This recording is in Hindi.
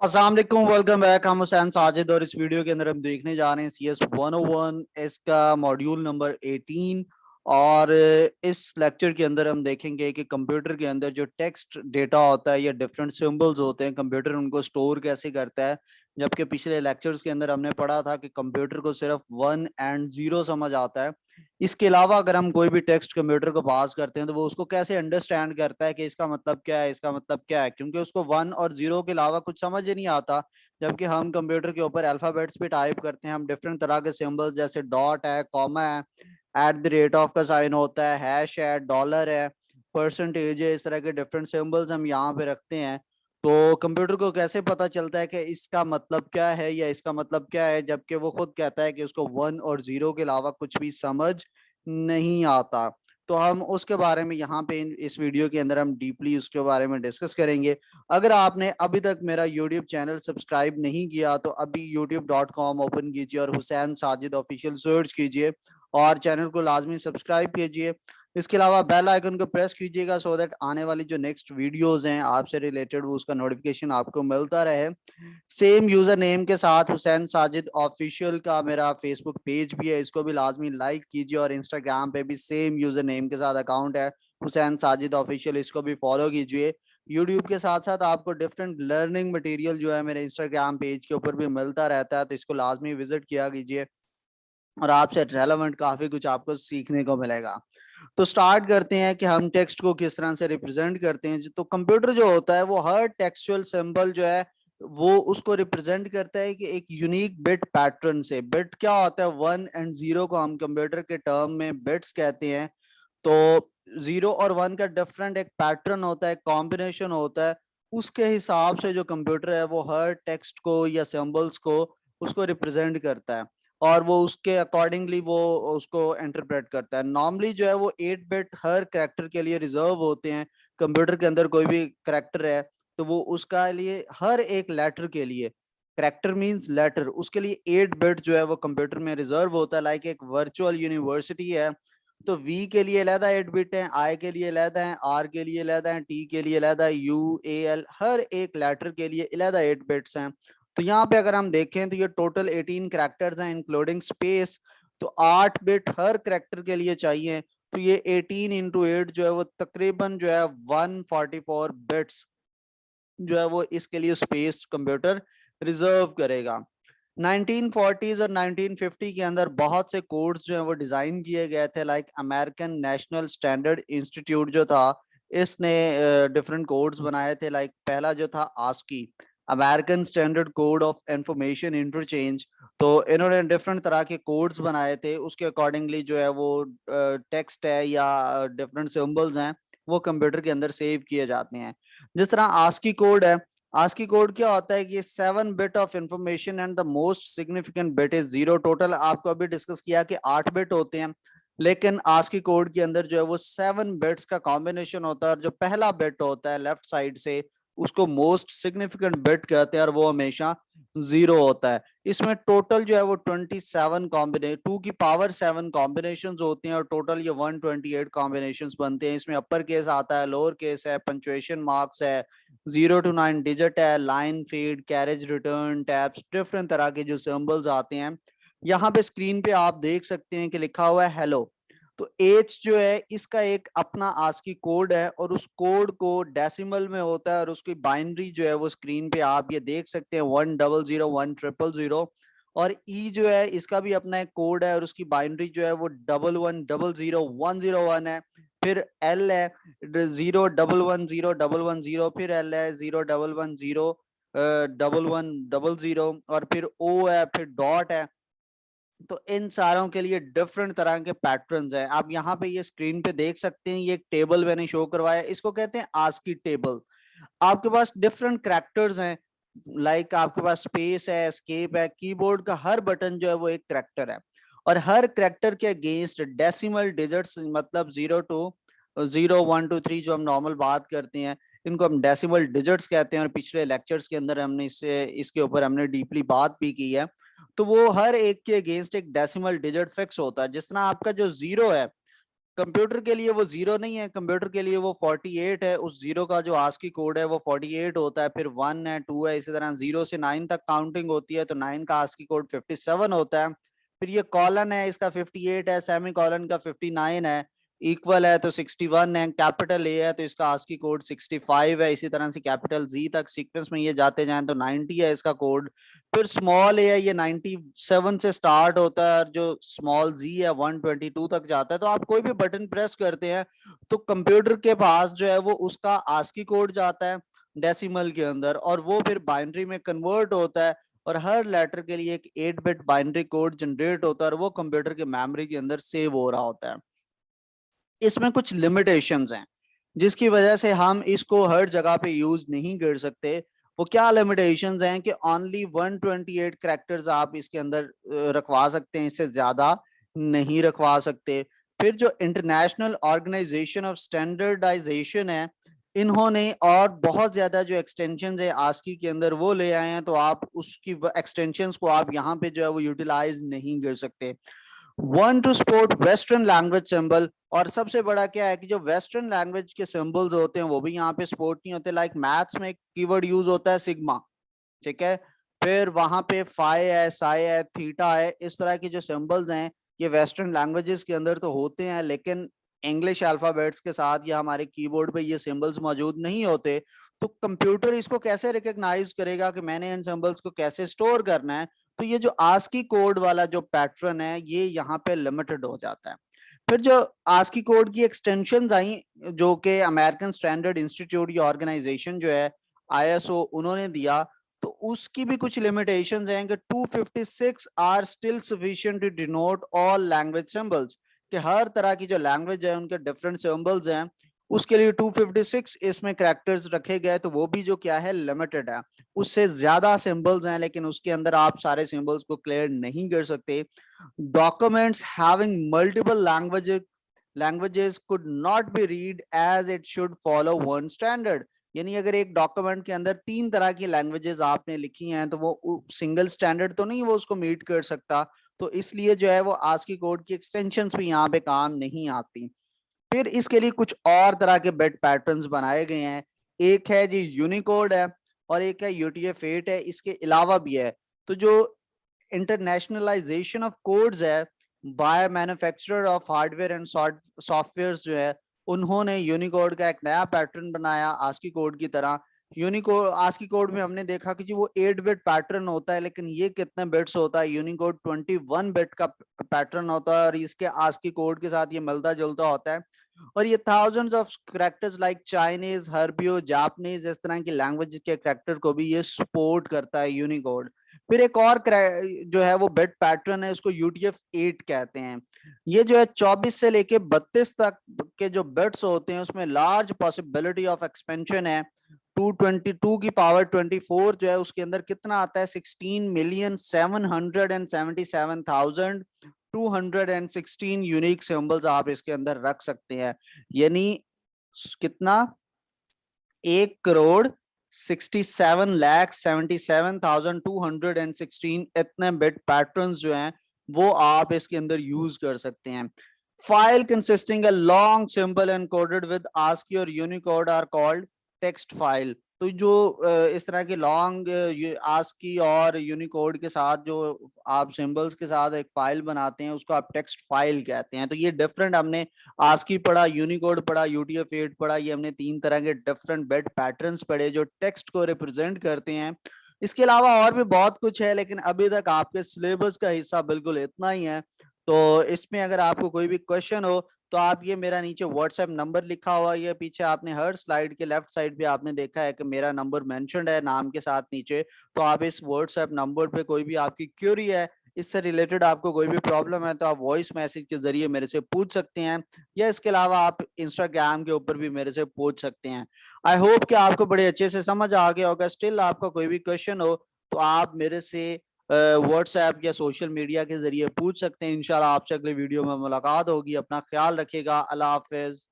अस्सलाम वालेकुम, वेलकम बैक। हम हुसैन साजिद और इस वीडियो के अंदर हम देखने जा रहे हैं CS 101 इसका मॉड्यूल नंबर 18। और इस लेक्चर के अंदर हम देखेंगे कि कंप्यूटर के अंदर जो टेक्स्ट डेटा होता है या डिफरेंट सिंबल्स होते हैं, कंप्यूटर उनको स्टोर कैसे करता है। जबकि पिछले लेक्चर्स के अंदर हमने पढ़ा था कि कंप्यूटर को सिर्फ 1 और 0 समझ आता है। इसके अलावा अगर हम कोई भी टेक्स्ट कंप्यूटर को पास करते हैं तो वो उसको कैसे अंडरस्टैंड करता है कि इसका मतलब क्या है, इसका मतलब क्या है, क्योंकि उसको 1 और 0 के अलावा कुछ समझ ही नहीं आता। जबकि हम कंप्यूटर के ऊपर अल्फाबेट्स पे टाइप करते हैं, हम डिफरेंट तरह के सिंबल्स जैसे डॉट है, कॉमा है, @ का साइन होता है, हैश है, डॉलर है, परसेंटेज है, इस तरह के डिफरेंट सिंबल्स हम यहाँ पे रखते हैं। तो कंप्यूटर को कैसे पता चलता है कि इसका मतलब क्या है या इसका मतलब क्या है, जबकि वो खुद कहता है कि उसको 1 और 0 के अलावा कुछ भी समझ नहीं आता। तो हम उसके बारे में यहाँ पे इस वीडियो के अंदर हम डीपली उसके बारे में डिस्कस करेंगे। अगर आपने अभी तक मेरा यूट्यूब चैनल सब्सक्राइब नहीं किया तो अभी youtube.com ओपन कीजिए और हुसैन साजिद ऑफिशियल सर्च कीजिए और चैनल को लाजमी सब्सक्राइब कीजिए। इसके अलावा बेल आइकन को प्रेस कीजिएगा सो दैट आने वाली जो नेक्स्ट वीडियोस हैं आपसे रिलेटेड वो उसका नोटिफिकेशन आपको मिलता रहे। सेम यूजर नेम के साथ हुसैन साजिद ऑफिशियल का मेरा फेसबुक पेज भी है, इसको भी लाजमी लाइक कीजिए। और इंस्टाग्राम पे भी सेम यूजर नेम के साथ अकाउंट है हुसैन साजिद ऑफिशियल, इसको भी फॉलो कीजिए। यूट्यूब के साथ साथ आपको डिफरेंट लर्निंग मटेरियल जो है मेरे इंस्टाग्राम पेज के ऊपर भी मिलता रहता है, तो इसको लाजमी विजिट किया कीजिए और आपसे रेलेवेंट काफी कुछ आपको सीखने को मिलेगा। तो स्टार्ट करते हैं कि हम टेक्स्ट को किस तरह से रिप्रेजेंट करते हैं। तो कंप्यूटर जो होता है वो हर टेक्सचुअल सिंबल जो है वो उसको रिप्रेजेंट करता है कि एक यूनिक बिट पैटर्न से। बिट क्या होता है, 1 और 0 को हम कंप्यूटर के टर्म में बिट्स कहते हैं। तो 0 और 1 का डिफरेंट एक पैटर्न होता है, कॉम्बिनेशन होता है। उसके हिसाब से जो कंप्यूटर है वो हर टेक्स्ट को या सिंबल्स को उसको रिप्रेजेंट करता है और वो उसके अकॉर्डिंगली वो उसको इंटरप्रेट करता है। नॉर्मली जो है वो 8 बिट हर करेक्टर के लिए रिजर्व होते हैं। कंप्यूटर के अंदर कोई भी करेक्टर है तो वो उसका लिए हर एक लेटर के लिए, करेक्टर मींस लेटर, उसके लिए 8 बिट जो है वो कंप्यूटर में रिजर्व होता है। लाइक एक वर्चुअल यूनिवर्सिटी है तो वी के लिए अलहदा 8 बिट है, आई के लिए अलहदा है, आर के लिए अलहदा है, टी के लिए अलहदा है, यू ए एल, हर एक लेटर के लिए अलहदा 8 बिट्स हैं। तो यहाँ पे अगर हम देखें तो ये टोटल 18 करेक्टर्स हैं इंक्लूडिंग स्पेस। तो 8 बिट हर करेक्टर के लिए चाहिए। तो ये 18 × 8 जो है वो तकरीबन जो है 144 बिट्स जो है वो इसके लिए स्पेस कंप्यूटर रिजर्व करेगा। 1940s और 1950 के अंदर बहुत से कोड्स जो है वो डिजाइन किए गए थे। Like American national standard institute जो था इसने डिफरेंट कोड्स बनाए थे। लाइक पहला जो था ASCII, American standard code of information interchange. तो इन्होंने डिफरेंट तरह के कोड्स बनाए थे, उसके अकॉर्डिंगली जो है वो टेक्स्ट है या डिफरेंट सिंबल्स हैं वो कंप्यूटर के अंदर सेव किए जाते हैं। जिस तरह आस्की कोड है, आस्की कोड क्या होता है कि 7 bit of information and the most significant bit is 0। Total आपको अभी डिस्कस किया कि 8 बिट होते हैं, लेकिन आस्की कोड के अंदर जो है वो 7 बिट्स का कॉम्बिनेशन होता है और जो पहला बिट होता है लेफ्ट साइड से उसको मोस्ट सिग्निफिकेंट बिट कहते हैं और वो हमेशा 0 होता है। इसमें टोटल जो है वो 27 कॉम्बिने 2 की पावर 7 कॉम्बिनेशन होती हैं और टोटल ये 128 कॉम्बिनेशन बनते हैं। इसमें अपर केस आता है, लोअर केस है, पंचुएशन मार्क्स है, 0 to 9 डिजिट है, line feed, carriage return, taps, different तरह के जो सिंबल्स आते हैं। यहाँ पे स्क्रीन पे आप देख सकते हैं कि लिखा हुआ है हेलो। तो एच जो है इसका एक अपना आस्की कोड है और उस कोड को डेसिमल में होता है और उसकी बाइनरी जो है वो स्क्रीन पे आप ये देख सकते हैं 100 100 और ई जो है इसका भी अपना एक कोड है और उसकी बाइनरी जो है वो 1100 101 है। फिर एल है 0 1 1 0 फिर एल है 0 1 1 0 1100 और फिर ओ है, फिर डॉट है। तो इन सारों के लिए डिफरेंट तरह के पैटर्न्स हैं। आप यहाँ पे ये स्क्रीन पे देख सकते हैं, ये एक टेबल मैंने शो करवाया, इसको कहते हैं आस्की टेबल। आपके पास डिफरेंट करैक्टर्स हैं, लाइक आपके पास स्पेस है, एस्केप है, कीबोर्ड का हर बटन जो है वो एक करैक्टर है और हर करैक्टर के अगेंस्ट डेसिमल डिजिट्स, मतलब 0 to 0 1 2 3 जो हम नॉर्मल बात करते हैं इनको हम डेसिमल डिजिट्स कहते हैं। और पिछले लेक्चर्स के अंदर हमने इसके ऊपर हमने डीपली बात भी की है। तो वो हर एक के अगेंस्ट एक डेसिमल डिजिट फिक्स होता है। जिस तरह आपका जो 0 है कंप्यूटर के लिए वो 0 नहीं है, कंप्यूटर के लिए वो 48 है। उस 0 का जो आस्की कोड है वो 48 होता है, फिर 1 है, 2 है, इसी तरह 0 से 9 तक काउंटिंग होती है, तो 9 का आस्की कोड 57 होता है। फिर ये कॉलन है, इसका 58 है, सेमी कॉलन का 59 है, इक्वल है तो 61 है, कैपिटल ए है तो इसका आस्की कोड 65 है, इसी तरह से कैपिटल जी तक सीक्वेंस में ये जाते जाएं तो 90 है इसका कोड। फिर स्मॉल ए है, ये 97 से स्टार्ट होता है, और जो स्मॉल जी है 122 तक जाता है। तो आप कोई भी बटन प्रेस करते हैं तो कंप्यूटर के पास जो है वो उसका आस्की कोड जाता है डेसिमल के अंदर, और वो फिर बाइनरी में कन्वर्ट होता है, और हर लेटर के लिए एक 8 बिट बाइनरी कोड जनरेट होता है, और वो कंप्यूटर के मेमोरी के अंदर सेव हो रहा होता है। इसमें कुछ लिमिटेशंस हैं जिसकी वजह से हम इसको हर जगह पे यूज नहीं कर सकते। वो क्या लिमिटेशंस हैं कि ओनली 128 कैरेक्टर्स आप इसके अंदर रखवा सकते हैं, इससे ज्यादा नहीं रखवा सकते। फिर जो इंटरनेशनल ऑर्गेनाइजेशन ऑफ स्टैंडर्डाइजेशन है, इन्होंने और बहुत ज्यादा जो एक्सटेंशन है आस्की के अंदर वो ले आए हैं, तो आप उसकी एक्सटेंशंस को आप यहाँ पे जो है वो यूटिलाइज नहीं कर सकते। One two support western language symbol, और सबसे बड़ा क्या है कि जो वेस्टर्न लैंग्वेज के सिंबल्स होते हैं वो भी यहाँ पे सपोर्ट नहीं होते। लाइक मैथ्स में एक कीवर्ड यूज होता है सिग्मा, ठीक है, फिर वहां पे फाई है, साई है, थीटा है, इस तरह के जो सिंबल्स हैं ये वेस्टर्न लैंग्वेजेस के अंदर तो होते हैं, लेकिन इंग्लिश अल्फाबेट्स के साथ या हमारे कीबोर्ड पे ये सिंबल्स मौजूद नहीं होते। तो कंप्यूटर इसको कैसे रिकॉग्नाइज करेगा कि मैंने इन सिंबल्स को कैसे स्टोर करना है? तो ये जो आस्की कोड वाला जो पैटर्न है ये यहाँ पे लिमिटेड हो जाता है। फिर जो आस्की कोड की एक्सटेंशंस आई, जो कि अमेरिकन स्टैंडर्ड इंस्टीट्यूट या ऑर्गेनाइजेशन जो है आईएसओ उन्होंने दिया, तो उसकी भी कुछ लिमिटेशंस हैं कि 256 are still sufficient to denote all language symbols, कि हर तरह की जो लैंग्वेज है उनके डिफरेंट सिंबल्स हैं, उसके लिए 256 इसमें कैरेक्टर्स रखे गए, तो वो भी जो क्या है लिमिटेड है। उससे ज्यादा सिंबल्स हैं लेकिन उसके अंदर आप सारे सिंबल्स को क्लियर नहीं कर सकते। Documents having multiple languages could not be read as it should follow one standard, यानी अगर एक डॉक्यूमेंट के अंदर 3 तरह की लैंग्वेजेस आपने लिखी हैं तो वो सिंगल स्टैंडर्ड तो नहीं वो उसको मीट कर सकता, तो इसलिए जो है वो आस्की कोड की एक्सटेंशंस भी यहाँ पे काम नहीं आती। फिर इसके लिए कुछ और तरह के बिट पैटर्न्स बनाए गए हैं, एक है जी यूनिकोड है और एक है UTF-8 है, इसके अलावा भी है। तो जो इंटरनेशनलाइजेशन ऑफ कोड्स है by manufacturer of hardware and software जो है, उन्होंने यूनिकोड का एक नया पैटर्न बनाया आस्की कोड की तरह। यूनिकोड आस्की कोड में हमने देखा कि जी वो 8 बिट पैटर्न होता है, लेकिन ये कितने बिट्स होता है? यूनिकोड 21 बिट का पैटर्न होता है, और इसके आस्की कोड के साथ ये मिलता जुलता होता है। और ये thousands of characters like Chinese, हर्बियो, जापानीज, इस तरह की लैंग्वेज के कैरेक्टर को भी ये सपोर्ट करता है यूनिकोड। फिर एक और जो है वो बिट पैटर्न है, उसको UTF-8 कहते हैं। ये जो है 24 से लेके 32 तक के जो बिट्स होते हैं उसमें लार्ज पॉसिबिलिटी ऑफ एक्सपेंशन है। 222 की पावर 24 जो है उसके अंदर कितना आता है? 16,777,216 यूनिक सिंबल्स आप इसके अंदर रख सकते हैं, यानी कितना? 1,67,77,216 इतने बिट पैटर्न्स जो हैं वो आप इसके अंदर यूज कर सकते हैं। File consisting a long symbol encoded with ASCII और Unicode are called text file. तो जो इस तरह की लॉन्ग आस्की और यूनिकोड के साथ जो आप सिंबल्स के साथ एक फाइल बनाते हैं उसको आप टेक्स्ट फाइल कहते हैं। तो ये डिफरेंट, हमने आस्की पढ़ा, यूनिकोड पढ़ा, UTF-8 पढ़ा, ये हमने 3 तरह के डिफरेंट बिट पैटर्न्स पढ़े जो टेक्स्ट को रिप्रेजेंट करते हैं। इसके अलावा और भी बहुत कुछ है, लेकिन अभी तक आपके सिलेबस का हिस्सा बिल्कुल इतना ही है। तो इसमें अगर आपको कोई भी क्वेश्चन हो तो आप ये मेरा नीचे व्हाट्सएप नंबर लिखा हुआ है, पीछे आपने हर स्लाइड के लेफ्ट साइड पे आपने देखा है कि मेरा नंबर मेंशन्ड है नाम के साथ नीचे। तो आप इस व्हाट्सएप नंबर पे कोई भी आपकी क्यूरी है, इससे रिलेटेड आपको कोई भी प्रॉब्लम है, तो आप वॉइस मैसेज के जरिए मेरे से पूछ सकते हैं, या इसके अलावा आप इंस्टाग्राम के ऊपर भी मेरे से पूछ सकते हैं। आई होप कि आपको बड़े अच्छे से समझ आ गया होगा। स्टिल आपका कोई भी क्वेश्चन हो तो आप मेरे से व्हाट्सएप या सोशल मीडिया के जरिए पूछ सकते हैं। इंशाल्लाह आपसे अगले वीडियो में मुलाकात होगी। अपना ख्याल रखिएगा। अल्लाह हाफिज।